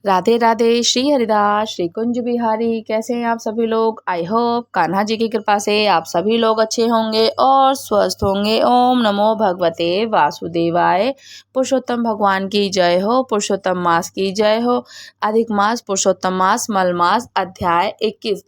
राधे राधे। श्री हरिदास, श्री कुंज बिहारी। कैसे हैं आप सभी लोग? आई होप कान्हा जी की कृपा से आप सभी लोग अच्छे होंगे और स्वस्थ होंगे। ओम नमो भगवते वासुदेवाय। पुरुषोत्तम भगवान की जय हो, पुरुषोत्तम मास की जय हो। अधिक मास, पुरुषोत्तम मास, मल मास, अध्याय 21।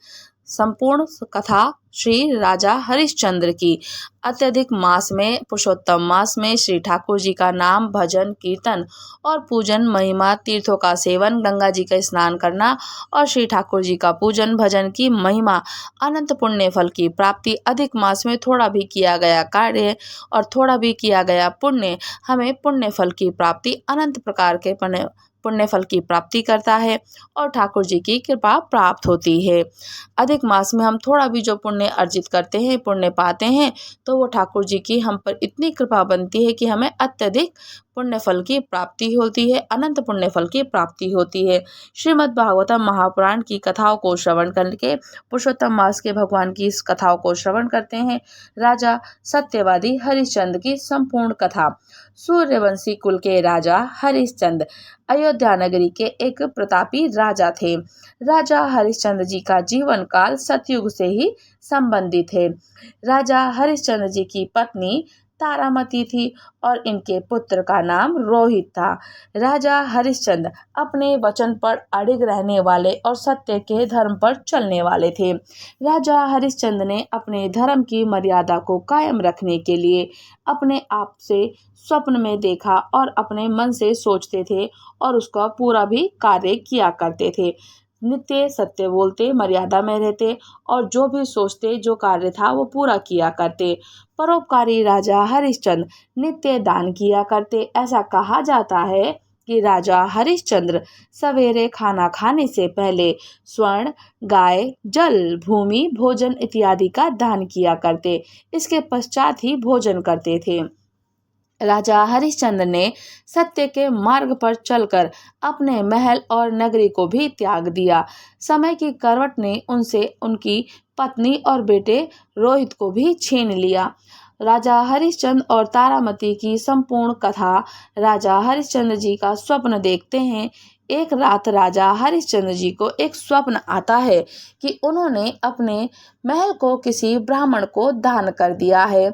संपूर्ण कथा श्री राजा हरिश्चंद्र की। अत्यधिक मास में, पुरुषोत्तम मास में श्री ठाकुर जी का नाम, भजन, कीर्तन और पूजन, महिमा, तीर्थों का सेवन, गंगा जी का स्नान करना और श्री ठाकुर जी का पूजन भजन की महिमा, अनंत पुण्य फल की प्राप्ति। अधिक मास में थोड़ा भी किया गया कार्य और थोड़ा भी किया गया पुण्य हमें पुण्य फल की प्राप्ति, अनंत प्रकार के पुण्य फल की प्राप्ति करता है और ठाकुर जी की कृपा प्राप्त होती है। अधिक मास में हम थोड़ा भी जो पुण्य अर्जित करते हैं, पुण्य पाते हैं, तो वो ठाकुर जी की हम पर इतनी कृपा बनती है कि हमें अत्यधिक पुण्य फल की प्राप्ति होती है, अनंत पुण्य फल की प्राप्ति होती है। श्रीमद् भागवतम महापुराण की कथाओं को श्रवण करके पुरुषोत्तम मास के भगवान की इस कथाओं को श्रवण करते हैं। राजा सत्यवादी हरिश्चंद्र की संपूर्ण कथा। सूर्यवंशी कुल के राजा हरिश्चंद्र अयोध्या नगरी के एक प्रतापी राजा थे। राजा हरिश्चंद्र जी का जीवन काल सतयुग से ही संबंधित है। राजा हरिश्चंद्र जी की पत्नी तारामती थी और इनके पुत्र का नाम रोहित था। राजा हरिश्चंद्र अपने वचन पर अडिग रहने वाले और सत्य के धर्म पर चलने वाले थे। राजा हरिश्चंद्र ने अपने धर्म की मर्यादा को कायम रखने के लिए अपने आप से स्वप्न में देखा और अपने मन से सोचते थे और उसका पूरा भी कार्य किया करते थे। नित्य सत्य बोलते, मर्यादा में रहते और जो भी सोचते, जो कार्य था वो पूरा किया करते। परोपकारी राजा हरिश्चंद्र नित्य दान किया करते। ऐसा कहा जाता है कि राजा हरिश्चंद्र सवेरे खाना खाने से पहले स्वर्ण, गाय, जल, भूमि, भोजन इत्यादि का दान किया करते। इसके पश्चात ही भोजन करते थे। राजा हरिश्चंद्र ने सत्य के मार्ग पर चलकर अपने महल और नगरी को भी त्याग दिया। समय की करवट ने उनसे उनकी पत्नी और बेटे रोहित को भी छीन लिया। राजा हरिश्चंद्र और तारामती की संपूर्ण कथा। राजा हरिश्चंद्र जी का स्वप्न देखते हैं। एक रात राजा हरिश्चंद्र जी को एक स्वप्न आता है कि उन्होंने अपने महल को किसी ब्राह्मण को दान कर दिया है।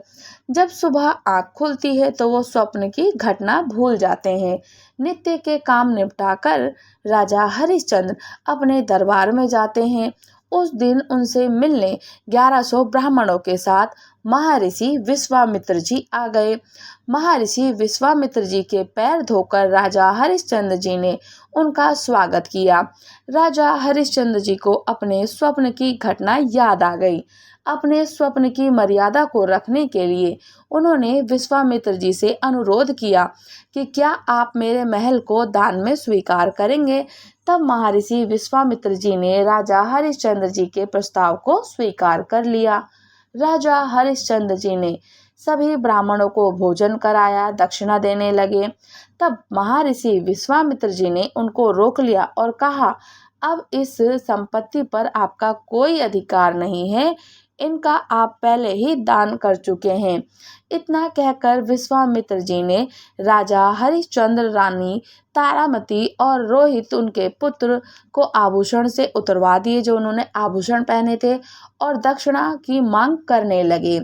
जब सुबह आँख खुलती है तो वो स्वप्न की घटना भूल जाते हैं। नित्य के काम निपटाकर राजा हरिश्चंद्र अपने दरबार में जाते हैं। उस दिन उनसे मिलने 1100 ब्राह्मणों के साथ महर्षि विश्वामित्र जी आ गए। महर्षि विश्वामित्र जी के पैर धोकर राजा हरिश्चंद्र जी ने उनका स्वागत किया। राजा हरिश्चंद्र जी को अपने स्वप्न की घटना याद आ गई। अपने स्वप्न की मर्यादा को रखने के लिए उन्होंने विश्वामित्र जी से अनुरोध किया कि क्या आप मेरे महल को दान में स्वीकार करेंगे। तब महर्षि विश्वामित्र जी ने राजा हरिश्चंद्र जी के प्रस्ताव को स्वीकार कर लिया। राजा हरिश्चंद्र जी ने सभी ब्राह्मणों को भोजन कराया, दक्षिणा देने लगे। तब महर्षि विश्वामित्र जी ने उनको रोक लिया और कहा, अब इस संपत्ति पर आपका कोई अधिकार नहीं है, इनका आप पहले ही दान कर चुके हैं। इतना कहकर विश्वामित्र जी ने राजा हरिश्चंद्र, रानी तारामती और रोहित उनके पुत्र को आभूषण से उतरवा दिए, जो उन्होंने आभूषण पहने थे, और दक्षिणा की मांग करने लगे।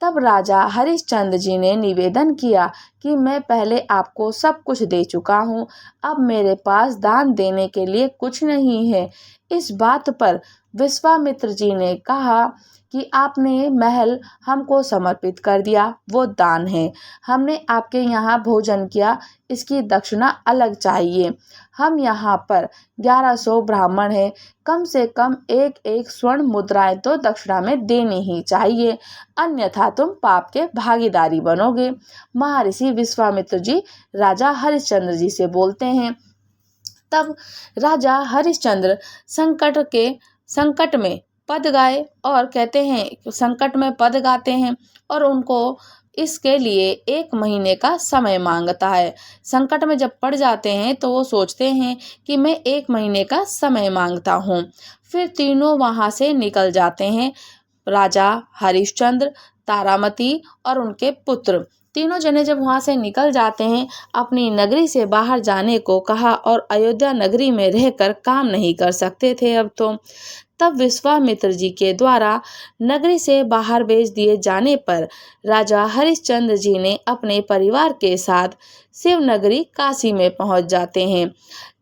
तब राजा हरिश्चंद्र जी ने निवेदन किया कि मैं पहले आपको सब कुछ दे चुका हूँ, अब मेरे पास दान देने के लिए कुछ नहीं है। इस बात पर विश्वामित्र जी ने कहा कि आपने महल हमको समर्पित कर दिया, वो दान है। हमने आपके यहाँ भोजन किया, इसकी दक्षिणा अलग चाहिए। हम यहाँ पर 1100 ब्राह्मण हैं, कम से कम एक एक स्वर्ण मुद्राएं तो दक्षिणा में देनी ही चाहिए, अन्यथा तुम पाप के भागीदारी बनोगे। महर्षि विश्वामित्र जी राजा हरिश्चंद्र जी से बोलते हैं। तब राजा हरिश्चंद्र संकट में पद गाए और कहते हैं, संकट में पद गाते हैं और उनको इसके लिए 1 महीने का समय मांगता है। संकट में जब पड़ जाते हैं तो वो सोचते हैं कि मैं 1 महीने का समय मांगता हूँ। फिर तीनों वहाँ से निकल जाते हैं, राजा हरिश्चंद्र, तारामती और उनके पुत्र। तीनों जने जब वहां से निकल जाते हैं, अपनी नगरी से बाहर जाने को कहा और अयोध्या नगरी में रहकर काम नहीं कर सकते थे अब तो। तब विश्वामित्र जी के द्वारा नगरी से बाहर भेज दिए जाने पर राजा हरिश्चंद्र जी ने अपने परिवार के साथ शिव नगरी काशी में पहुंच जाते हैं।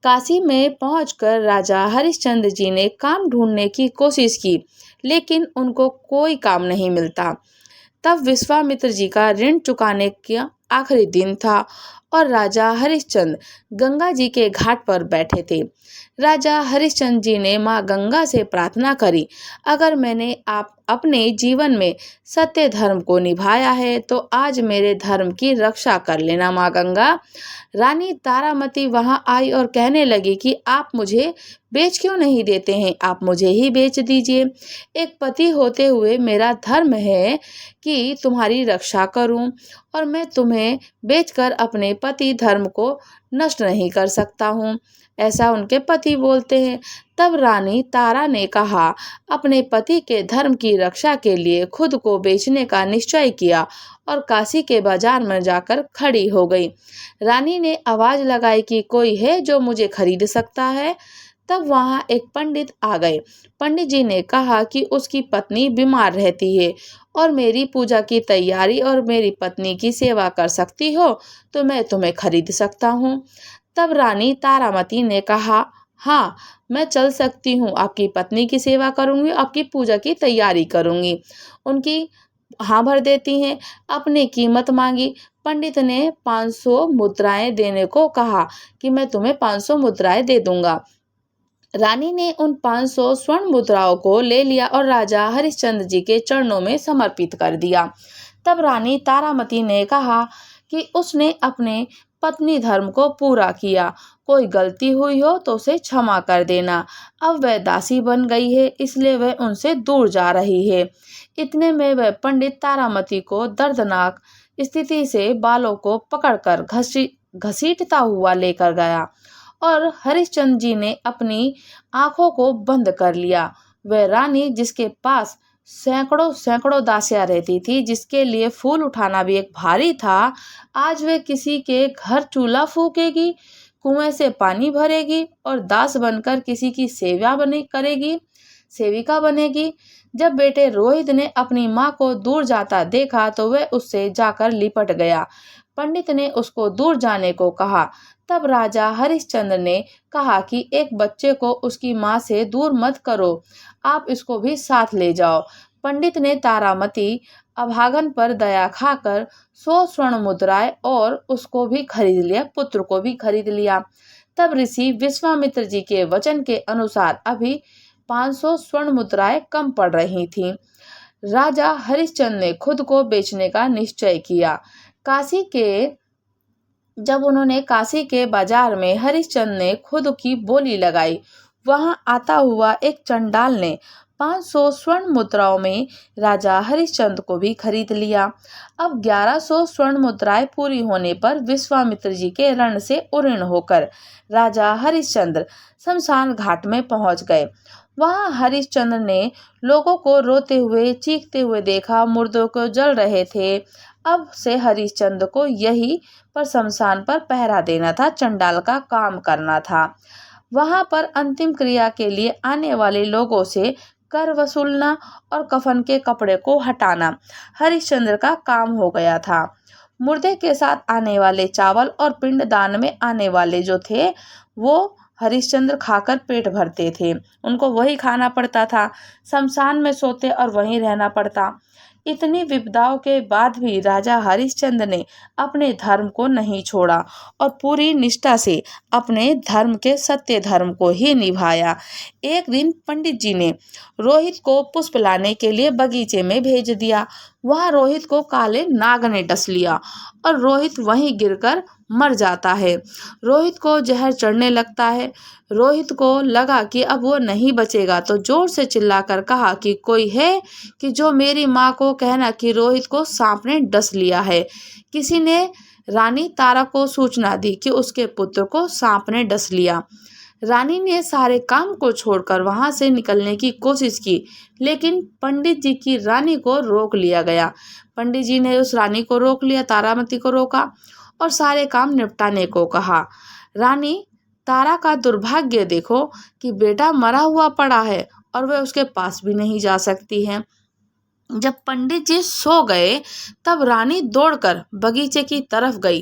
काशी में पहुंचकर राजा हरिश्चंद्र जी ने काम ढूंढने की कोशिश की, लेकिन उनको कोई काम नहीं मिलता। तब विश्वामित्र जी का ऋण चुकाने का आखिरी दिन था और राजा हरिश्चंद्र गंगा जी के घाट पर बैठे थे। राजा हरिश्चंद्र जी ने माँ गंगा से प्रार्थना करी, अगर मैंने आप अपने जीवन में सत्य धर्म को निभाया है तो आज मेरे धर्म की रक्षा कर लेना माँ गंगा। रानी तारामती वहां आई और कहने लगी कि आप मुझे बेच क्यों नहीं देते हैं, आप मुझे ही बेच दीजिए। एक पति होते हुए मेरा धर्म है कि तुम्हारी रक्षा करूं और मैं तुम्हें बेचकर अपने पति धर्म को नष्ट नहीं कर सकता हूं, ऐसा उनके पति बोलते हैं। तब रानी तारा ने कहा, अपने पति के धर्म की रक्षा के लिए खुद को बेचने का निश्चय किया और काशी के बाजार में जाकर खड़ी हो गई। रानी ने आवाज लगाई कि कोई है जो मुझे खरीद सकता है। तब वहां एक पंडित आ गए। पंडित जी ने कहा कि उसकी पत्नी बीमार रहती है और मेरी पूजा की तैयारी और मेरी पत्नी की सेवा कर सकती हो तो मैं तुम्हें खरीद सकता हूँ। तब रानी तारामती ने कहा, हाँ मैं चल सकती हूँ, आपकी पत्नी की सेवा करूंगी, आपकी पूजा की तैयारी करूंगी। उनकी हाँ भर देती हैं। अपनी कीमत मांगी। पंडित ने 500 मुद्राएं देने को कहा कि मैं तुम्हें 500 मुद्राएं दे दूंगा। रानी ने उन 500 स्वर्ण मुद्राओं को ले लिया और राजा हरिश्चंद्र जी के चरणों में समर्पित कर दिया। तब रानी तारामती ने कहा कि उसने अपने पत्नी धर्म को पूरा किया, कोई गलती हुई हो तो उसे क्षमा कर देना। अब वह दासी बन गई है, इसलिए वह उनसे दूर जा रही है। इतने में वह पंडित तारामती को दर्दनाक स्थिति से बालों को पकड़कर घसीटता हुआ लेकर गया और हरिश्चंद्र जी ने अपनी आंखों को बंद कर लिया। वह रानी जिसके पास सैकड़ों सैकड़ों दासियां रहती थी, जिसके लिए फूल उठाना भी एक भारी था, आज वे किसी के घर चूल्हा फूकेगी, कुएं से पानी भरेगी और दास बनकर किसी की सेविका बनेगी। जब बेटे रोहित ने अपनी माँ को दूर जाता देखा तो वह उससे जाकर लिपट गया। पंडित ने उसको दूर जाने को कहा। तब राजा हरिश्चंद्र ने कहा कि एक बच्चे को उसकी माँ से दूर मत करो, आप इसको भी साथ ले जाओ। पंडित ने तारामती अभागन पर दया खाकर 100 स्वर्ण मुद्राएं और उसको भी खरीद लिया, पुत्र को भी खरीद लिया। तब ऋषि विश्वामित्र जी के वचन के अनुसार अभी 500 स्वर्ण मुद्राएं कम पड़ रही थीं। राजा हरिश्चंद्र ने खुद को बेचने का निश्चय किया। जब उन्होंने काशी के बाजार में हरिश्चंद्र ने खुद की बोली लगाई, वहां आता हुआ एक चंडाल ने 500 स्वर्ण मुद्राओं में राजा हरिश्चंद्र को भी खरीद लिया। अब 1100 स्वर्ण मुद्राएं पूरी होने पर विश्वामित्र जी के रण से उऋण होकर राजा हरिश्चंद्र शमशान घाट में पहुंच गए। वहां हरिश्चंद्र ने लोगों को रोते हुए चीखते हुए देखा, मुर्दों को जल रहे थे। अब से हरिश्चंद्र को यही पर शमशान पर पहरा देना था, चंडाल का काम करना था। वहां पर अंतिम क्रिया के लिए आने वाले लोगों से कर वसूलना और कफन के कपड़े को हटाना हरिश्चंद्र का काम हो गया था। मुर्दे के साथ आने वाले चावल और पिंडदान में आने वाले जो थे वो हरिश्चंद्र खाकर पेट भरते थे, उनको वही खाना पड़ता था, शमशान में सोते और वहीं रहना पड़ता। इतनी विपदाओं के बाद भी राजा हरिश्चंद्र ने अपने धर्म को नहीं छोड़ा और पूरी निष्ठा से अपने धर्म के सत्य धर्म को ही निभाया। एक दिन पंडित जी ने रोहित को पुष्प लाने के लिए बगीचे में भेज दिया। वहां रोहित को काले नाग ने डस लिया और रोहित वहीं गिरकर मर जाता है। रोहित को जहर चढ़ने लगता है। रोहित को लगा कि अब वो नहीं बचेगा तो जोर से चिल्लाकर कहा कि कोई है कि जो मेरी माँ को कहना कि रोहित को सांप ने डस लिया है। किसी ने रानी तारा को सूचना दी कि उसके पुत्र को सांप ने डस लिया। रानी ने सारे काम को छोड़कर वहां से निकलने की कोशिश की, लेकिन पंडित जी की रानी को रोक लिया गया। पंडित जी ने उस रानी को रोक लिया, तारामती को रोका और सारे काम निपटाने को कहा। रानी, तारा का दुर्भाग्य देखो कि बेटा मरा हुआ पड़ा है और वह उसके पास भी नहीं जा सकती है। जब पंडित जी सो गए तब रानी दौड़कर बगीचे की तरफ गई।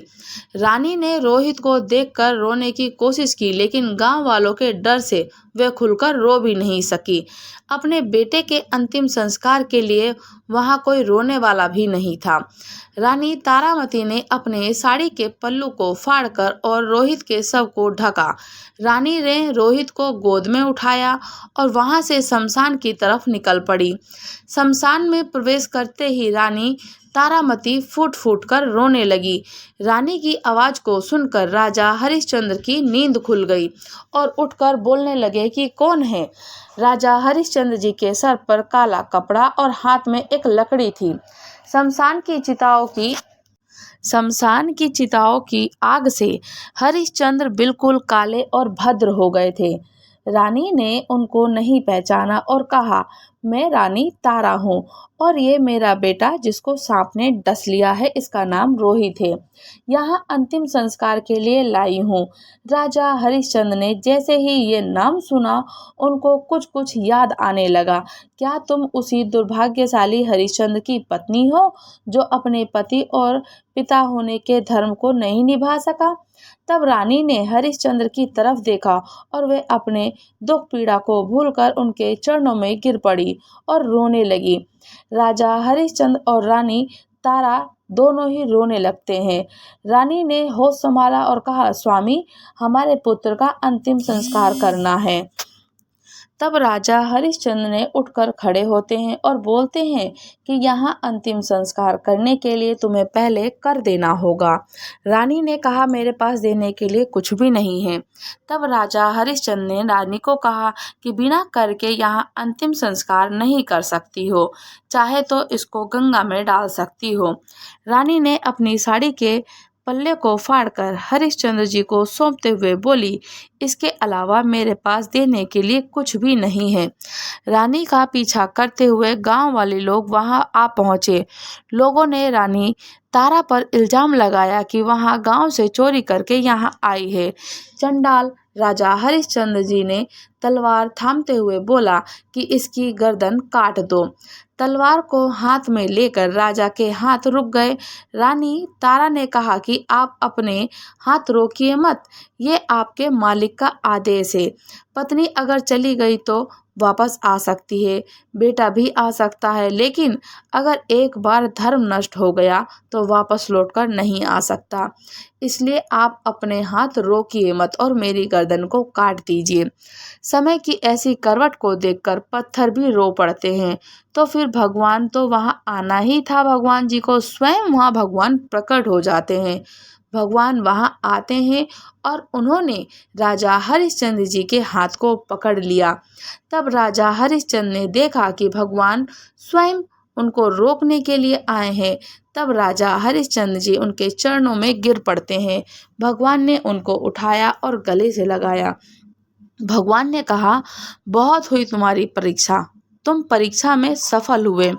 रानी ने रोहित को देखकर रोने की कोशिश की, लेकिन गांव वालों के डर से वह खुलकर रो भी नहीं सकी। अपने बेटे के अंतिम संस्कार के लिए वहां कोई रोने वाला भी नहीं था। रानी तारामती ने अपने साड़ी के पल्लू को फाड़कर और रोहित के शव को ढका। रानी ने रोहित को गोद में उठाया और वहां से शमशान की तरफ निकल पड़ी। शमशान में प्रवेश करते ही रानी तारामती फूट फूट कर रोने लगी। रानी की आवाज को सुनकर राजा हरिश्चंद्र की नींद खुल गई और उठकर बोलने लगे कि कौन है। राजा हरिश्चंद्र जी के सर पर काला कपड़ा और हाथ में एक लकड़ी थी। शमशान की चिताओं की आग से हरिश्चंद्र बिल्कुल काले और भद्र हो गए थे। रानी ने उनको नहीं पहचाना और कहा, मैं रानी तारा हूँ और ये मेरा बेटा जिसको सांप ने डस लिया है, इसका नाम रोहित है। यहाँ अंतिम संस्कार के लिए लाई हूँ। राजा हरिश्चंद्र ने जैसे ही ये नाम सुना उनको कुछ कुछ याद आने लगा। क्या तुम उसी दुर्भाग्यशाली हरिश्चंद्र की पत्नी हो जो अपने पति और पिता होने के धर्म को नहीं निभा सका? तब रानी ने हरिश्चंद्र की तरफ देखा और वे अपने दुख पीड़ा को भूलकर उनके चरणों में गिर पड़ी और रोने लगी। राजा हरिश्चंद्र और रानी तारा दोनों ही रोने लगते हैं। रानी ने होश संभाला और कहा, स्वामी, हमारे पुत्र का अंतिम संस्कार करना है। तब राजा हरिश्चंद्र ने उठकर खड़े होते हैं और बोलते हैं कि यहाँ अंतिम संस्कार करने के लिए तुम्हें पहले कर देना होगा। रानी ने कहा, मेरे पास देने के लिए कुछ भी नहीं है। तब राजा हरिश्चंद्र ने रानी को कहा कि बिना कर के यहाँ अंतिम संस्कार नहीं कर सकती हो, चाहे तो इसको गंगा में डाल सकती हो। रानी ने अपनी साड़ी के पल्ले को फाड़कर हरिश्चंद्र जी को सौंपते हुए बोली, इसके अलावा मेरे पास देने के लिए कुछ भी नहीं है। रानी का पीछा करते हुए गांव वाले लोग वहां आ पहुंचे। लोगों ने रानी तारा पर इल्जाम लगाया कि वहां गांव से चोरी करके यहां आई है। चंडाल राजा हरिश्चंद्र जी ने तलवार थामते हुए बोला कि इसकी गर्दन काट दो। तलवार को हाथ में लेकर राजा के हाथ रुक गए। रानी तारा ने कहा कि आप अपने हाथ रोकिए मत, ये आपके मालिक का आदेश है। पत्नी अगर चली गई तो वापस आ सकती है, बेटा भी आ सकता है, लेकिन अगर एक बार धर्म नष्ट हो गया तो वापस लौटकर नहीं आ सकता। इसलिए आप अपने हाथ रोकिए मत और मेरी गर्दन को काट दीजिए। समय की ऐसी करवट को देखकर पत्थर भी रो पड़ते हैं। तो फिर भगवान तो वहां आना ही था। भगवान जी को स्वयं वहां भगवान प्रकट हो जाते हैं। भगवान वहां आते हैं और उन्होंने राजा हरिश्चंद्र जी के हाथ को पकड़ लिया। तब राजा हरिश्चंद्र ने देखा कि भगवान स्वयं उनको रोकने के लिए आए हैं। तब राजा हरिश्चंद्र जी उनके चरणों में गिर पड़ते हैं। भगवान ने उनको उठाया और गले से लगाया। भगवान ने कहा, बहुत हुई तुम्हारी परीक्षा, तुम परीक्षा में सफल हुए।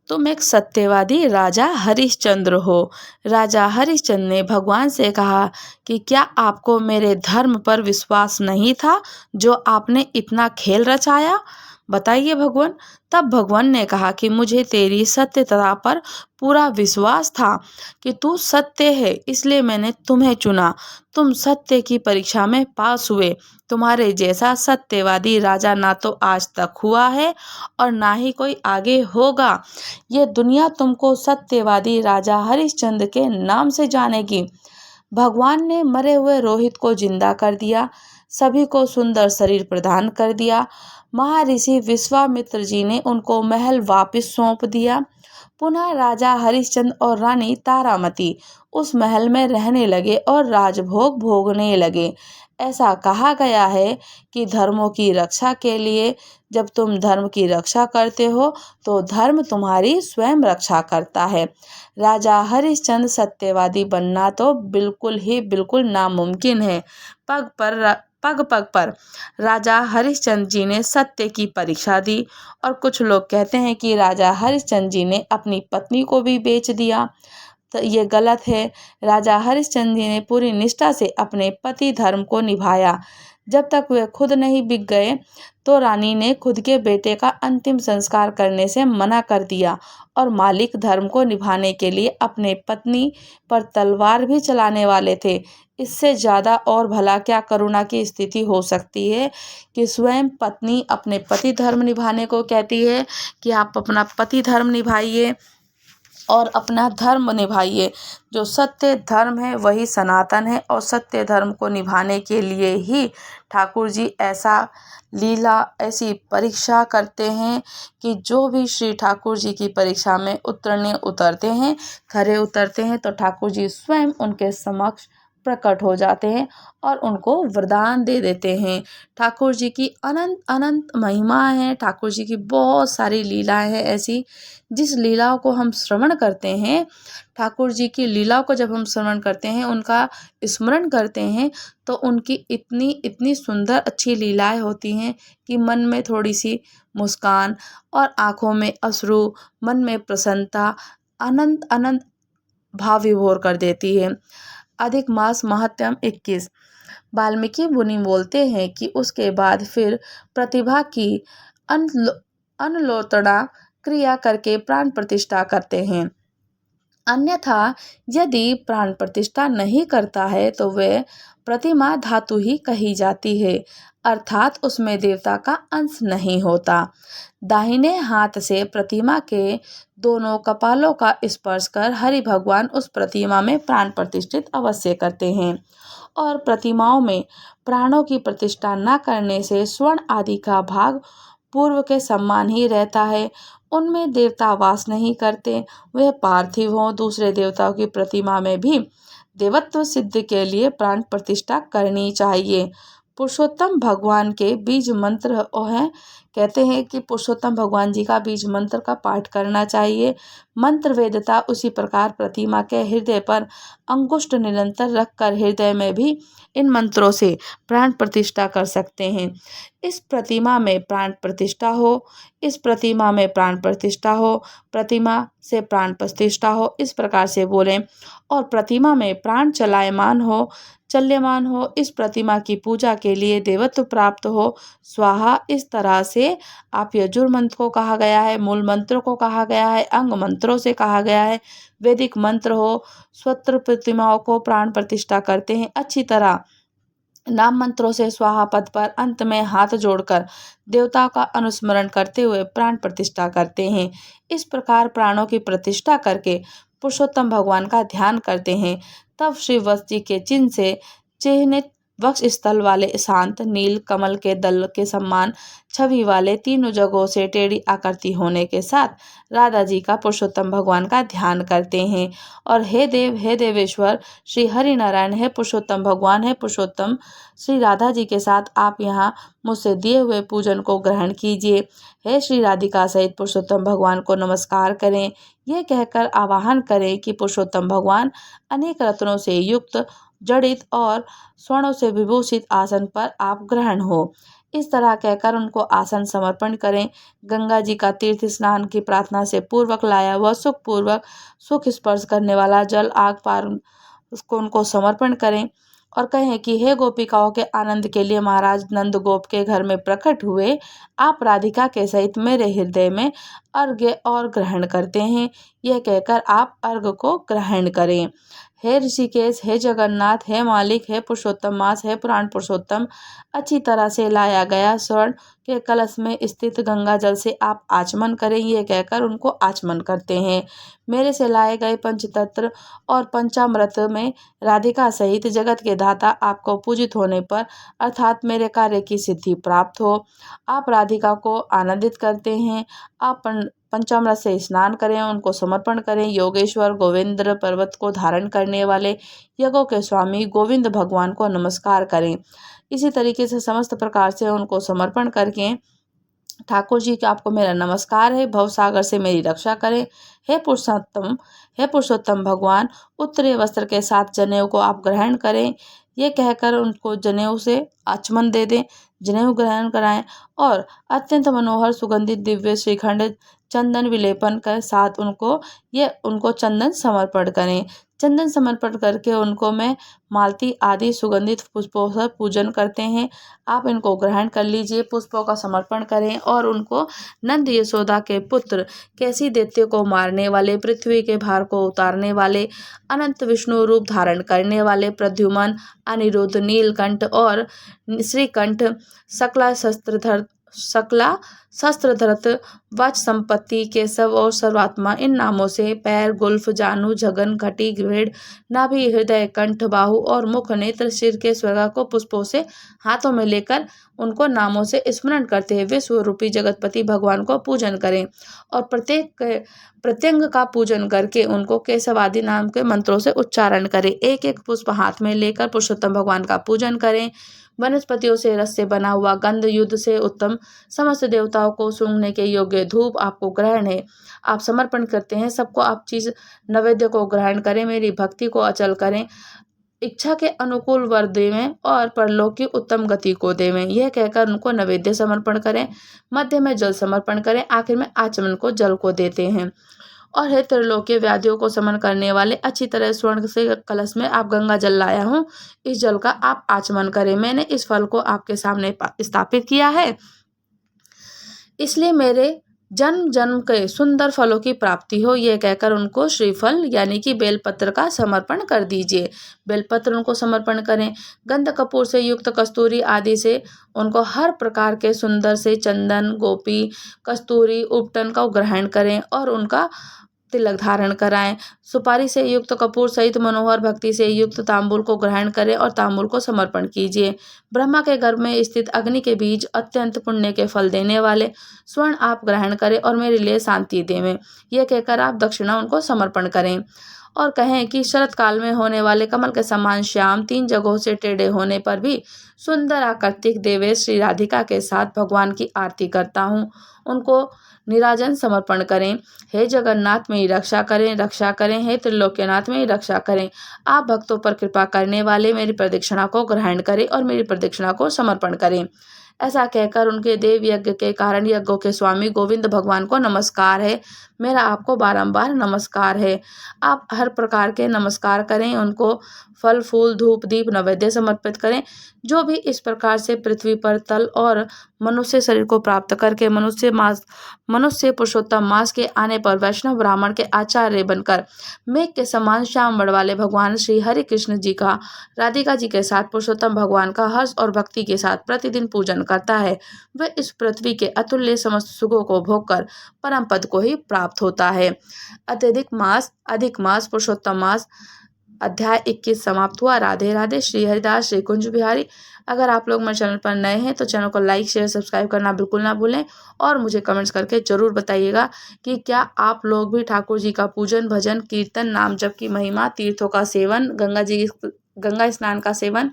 तुम एक सत्यवादी राजा हरिश्चंद्र हो। राजा हरिश्चंद्र ने भगवान से कहा कि क्या आपको मेरे धर्म पर विश्वास नहीं था जो आपने इतना खेल रचाया? बताइए भगवान। तब भगवान ने कहा कि मुझे तेरी सत्यता पर पूरा विश्वास था कि तू सत्य है, इसलिए मैंने तुम्हें चुना। तुम सत्य की परीक्षा में पास हुए। तुम्हारे जैसा सत्यवादी राजा ना तो आज तक हुआ है और ना ही कोई आगे होगा। ये दुनिया तुमको सत्यवादी राजा हरिश्चंद्र के नाम से जानेगी। भगवान ने मरे हुए रोहित को जिंदा कर दिया, सभी को सुंदर शरीर प्रदान कर दिया। महर्षि विश्वामित्र जी ने उनको महल वापस सौंप दिया। पुनः राजा हरिश्चंद्र और रानी तारामती उस महल में रहने लगे और राजभोग भोगने लगे। ऐसा कहा गया है कि धर्मों की रक्षा के लिए जब तुम धर्म की रक्षा करते हो तो धर्म तुम्हारी स्वयं रक्षा करता है। राजा हरिश्चंद्र सत्यवादी बनना तो बिल्कुल नामुमकिन है। पग पग पर राजा हरिश्चंद्र जी ने सत्य की परीक्षा दी। और कुछ लोग कहते हैं कि राजा हरिश्चंद्र जी ने अपनी पत्नी को भी बेच दिया, तो ये गलत है। राजा हरिश्चंद्र जी ने पूरी निष्ठा से अपने पति धर्म को निभाया। जब तक वे खुद नहीं बिक गए तो रानी ने खुद के बेटे का अंतिम संस्कार करने से मना कर दिया और मालिक धर्म को निभाने के लिए अपने पत्नी पर तलवार भी चलाने वाले थे। इससे ज़्यादा और भला क्या करुणा की स्थिति हो सकती है कि स्वयं पत्नी अपने पति धर्म निभाने को कहती है कि आप अपना पति धर्म निभाइए और अपना धर्म निभाइए। जो सत्य धर्म है वही सनातन है और सत्य धर्म को निभाने के लिए ही ठाकुर जी ऐसा लीला ऐसी परीक्षा करते हैं कि जो भी श्री ठाकुर जी की परीक्षा में खरे उतरते हैं तो ठाकुर जी स्वयं उनके समक्ष प्रकट हो जाते हैं और उनको वरदान दे देते हैं। ठाकुर जी की अनंत अनंत महिमा है। ठाकुर जी की बहुत सारी लीलाएं हैं ऐसी जिस लीलाओं को हम श्रवण करते हैं, ठाकुर जी की लीलाओं को जब हम श्रवण करते हैं, उनका स्मरण करते हैं तो उनकी इतनी इतनी सुंदर अच्छी लीलाएं होती हैं कि मन में थोड़ी सी मुस्कान और आँखों में अश्रु, मन में प्रसन्नता अनंत अनंत भाव विभोर कर देती है। अधिक मास महात्म्य 21। वाल्मीकि मुनि बोलते हैं कि उसके बाद फिर प्रतिभा की अनलोटना क्रिया करके प्राण प्रतिष्ठा करते हैं। अन्यथा यदि प्राण प्रतिष्ठा नहीं करता है तो वह प्रतिमा धातु ही कही जाती है, अर्थात उसमें देवता का अंश नहीं होता। दाहिने हाथ से प्रतिमा के दोनों कपालों का स्पर्श कर हरि भगवान उस प्रतिमा में प्राण प्रतिष्ठित अवश्य करते हैं। और प्रतिमाओं में प्राणों की प्रतिष्ठा न करने से स्वर्ण आदि का भाग पूर्व के समान ही रहता है। उनमें देवता वास नहीं करते, वह पार्थिव हों। दूसरे देवताओं की प्रतिमा में भी देवत्व सिद्धि के लिए प्राण प्रतिष्ठा करनी चाहिए। पुरुषोत्तम भगवान के बीज मंत्र है, कहते हैं कि पुरुषोत्तम भगवान जी का बीज मंत्र का पाठ करना चाहिए। मंत्र वेदता उसी प्रकार प्रतिमा के हृदय पर अंगुष्ठ निरंतर रखकर हृदय में भी इन मंत्रों से प्राण प्रतिष्ठा कर सकते हैं। इस प्रतिमा में प्राण प्रतिष्ठा हो, इस प्रतिमा में प्राण प्रतिष्ठा हो, प्रतिमा से प्राण प्रतिष्ठा हो, इस प्रकार से बोलें। और प्रतिमा में प्राण चल्यमान हो, इस प्रतिमा की पूजा के लिए देवत्व प्राप्त हो, स्वाहा। इस तरह से आप यजुर मंत्र को कहा गया है, मूल मंत्रों को कहा गया है, अंग मंत्रों से कहा गया है, वैदिक मंत्र हो। स्वत्र प्रतिमाओं को प्राण प्रतिष्ठा करते हैं अच्छी तरह नाम मंत्रों से स्वाहा पद पर अंत में हाथ जोड़कर देवताओं का अनुस्मरण करते हुए प्राण प्रतिष्ठा करते हैं। इस प्रकार प्राणों की प्रतिष्ठा करके पुरुषोत्तम भगवान का ध्यान करते हैं। तब श्री वत्स जी के चिन्ह से चिन्हित वक्ष स्थल वाले शांत नील कमल के दल के समान छवि वाले तीनों जगहों से टेढ़ी आकृति होने के साथ राधा जी का पुरुषोत्तम भगवान का ध्यान करते हैं। और हे देव, हे देवेश्वर, श्री हरि नारायण, हे पुरुषोत्तम भगवान, हे पुरुषोत्तम श्री राधा जी के साथ आप यहाँ मुझसे दिए हुए पूजन को ग्रहण कीजिए। हे श्री राधिका सहित पुरुषोत्तम भगवान को नमस्कार करें। यह कहकर आवाहन करें कि पुरुषोत्तम भगवान अनेक रत्नों से युक्त जड़ित और स्वर्णों से विभूषित आसन पर आप ग्रहण हो। इस तरह कहकर उनको आसन समर्पण करें। गंगा जी का तीर्थ स्नान की प्रार्थना से पूर्वक लाया वह सुख स्पर्श करने वाला जल आग पार उसको उनको समर्पण करें और कहें कि हे गोपिकाओं के आनंद के लिए महाराज नंद गोप के घर में प्रकट हुए आप राधिका के सहित मेरे हृदय में अर्घ्य और ग्रहण करते हैं। यह कहकर आप अर्घ्य को ग्रहण करें। हे ऋषिकेश, हे जगन्नाथ, हे मालिक, हे पुरुषोत्तम मास, हे पुराण पुरुषोत्तम, अच्छी तरह से लाया गया स्वर्ण के कलश में स्थित गंगा जल से आप आचमन करें। ये कहकर उनको आचमन करते हैं। मेरे से लाए गए पंचतंत्र और पंचामृत में राधिका सहित जगत के दाता आपको पूजित होने पर अर्थात मेरे कार्य की सिद्धि प्राप्त हो। आप राधिका को आनंदित करते हैं। आप पंचामृत से स्नान करें, उनको समर्पण करें। योगेश्वर गोविंद पर्वत को धारण करने वाले यज्ञों के स्वामी गोविंद भगवान को नमस्कार करें। इसी तरीके से समस्त प्रकार से उनको समर्पण करके ठाकुर जी का आपको मेरा नमस्कार है, भवसागर से मेरी रक्षा करें। हे पुरुषोत्तम भगवान, उत्तरीय वस्त्र के साथ जनेऊ को आप ग्रहण करें। ये कहकर उनको जनेऊ से आचमन दे दें, जनेऊ ग्रहण कराएं और अत्यंत मनोहर सुगंधित दिव्य श्रीखंड चंदन विलेपन के साथ उनको चंदन समर्पण करें। चंदन समर्पण करके उनको मैं मालती आदि सुगंधित पुष्पों से पूजन करते हैं। आप इनको ग्रहण कर लीजिए, पुष्पों का समर्पण करें और उनको नंद यशोदा के पुत्र, कैसी दैत्य को मारने वाले, पृथ्वी के भार को उतारने वाले, अनंत विष्णु रूप धारण करने वाले प्रद्युमन, अनिरुद्ध, नीलकंठ और श्रीकंठ, सकला शस्त्रधरत, वच संपत्ति, केशव और सर्वात्मा, इन नामों से पैर, गुल्फ, जानू, झगन, घटी, भेड़, नाभि, हृदय, कंठ, बाहु और मुख, नेत्र, सिर के स्वर्ग को पुष्पों से हाथों में लेकर उनको नामों से स्मरण करते हुए स्वरूपी जगतपति भगवान को पूजन करें और प्रत्येक प्रत्यंग का पूजन करके उनको केशव आदि नाम के मंत्रों से उच्चारण करें। एक एक पुष्प हाथ में लेकर पुरुषोत्तम भगवान का पूजन करें। वनस्पतियों से रस से बना हुआ गंध युद्ध से उत्तम, समस्त देवताओं को सूंघने के योग्य धूप आपको ग्रहण है, आप समर्पण करते हैं। सबको आप चीज नैवेद्य को ग्रहण करें, मेरी भक्ति को अचल करें, इच्छा के अनुकूल वर देवें और परलोक की उत्तम गति को देवें। यह कहकर उनको नैवेद्य समर्पण करें, मध्य में जल समर्पण करें, आखिर में आचमन को जल को देते हैं। और हे त्रिलोकीय व्याधियों को समन करने वाले, अच्छी तरह स्वर्ण से कलश में आप गंगा जल लाया हूँ, इस जल का आप आचमन करें। मैंने इस फल को आपके सामने स्थापित किया है, इसलिए मेरे जन्म जन्म के सुंदर फलों की प्राप्ति हो। यह कहकर उनको श्रीफल यानी कि बेलपत्र का समर्पण कर दीजिए। बेलपत्र उनको समर्पण करें। गंध कपूर से युक्त कस्तूरी आदि से उनको हर प्रकार के सुंदर से चंदन, गोपी, कस्तूरी, उपटन का ग्रहण करें और उनका तिलक धारण कराएं। सुपारी से युक्त कपूर सहित मनोहर भक्ति से युक्त तांबूल को ग्रहण करें और तांबूल को समर्पण कीजिए। ब्रह्मा के गर्भ में स्थित अग्नि के बीज अत्यंत पुण्य के फल देने वाले स्वर्ण आप ग्रहण करें और मेरे लिए शांति देवें। यह कहकर आप दक्षिणा उनको समर्पण करें और कहें कि शरत काल में होने वाले कमल के समान श्याम, 3 जगहों से टेढ़े होने पर भी सुंदर आकृतिक देवेश श्री राधिका के साथ भगवान की आरती करता हूँ। उनको निराजन समर्पण करें। हे जगन्नाथ मेरी रक्षा करें, रक्षा करें। हे त्रिलोक्यनाथ मेरी रक्षा करें। आप भक्तों पर कृपा करने वाले मेरी प्रदक्षिणा को ग्रहण करें और मेरी प्रदक्षिणा को समर्पण करें। ऐसा कहकर उनके देव यज्ञ के कारण यज्ञों के स्वामी गोविंद भगवान को नमस्कार है, मेरा आपको बारंबार नमस्कार है। आप हर प्रकार के नमस्कार करें, उनको फल, फूल, धूप, दीप, नैवेद्य समर्पित करें। जो भी इस प्रकार से पृथ्वी पर तल और मनुष्य शरीर को प्राप्त करके मनुष्य पुरुषोत्तम मास के आने पर वैष्णव ब्राह्मण के आचार्य बनकर मेघ के समान श्याम बड़ वाले भगवान श्री हरि कृष्ण जी का राधिका जी के साथ पुरुषोत्तम भगवान का हर्ष और भक्ति के साथ प्रतिदिन पूजन करता है, वह इस पृथ्वी के अतुल्य समस्त सुखों को भोग कर परम पद को ही प्राप्त होता है। अत्यधिक मास, अधिक मास, पुरुषोत्तम मास, अध्याय 21 समाप्त हुआ। राधे राधे। श्री हरिदास, श्री कुंज बिहारी। अगर आप लोग मेरे चैनल पर नए हैं तो चैनल को लाइक, शेयर, सब्सक्राइब करना बिल्कुल ना भूलें और मुझे कमेंट्स करके जरूर बताइएगा कि क्या आप लोग भी ठाकुर जी का पूजन, भजन, कीर्तन, नाम जप की महिमा, तीर्थों का सेवन, गंगा स्नान का सेवन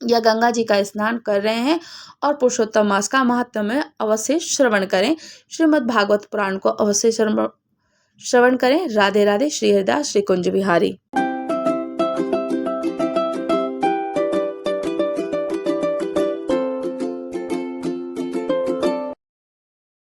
या गंगा जी का स्नान कर रहे हैं और पुरुषोत्तम मास का महात्म्य अवश्य श्रवण करें। श्रीमद् भागवत पुराण को अवश्य श्रवण करें। राधे राधे। श्री हरिदास, श्री कुंज बिहारी।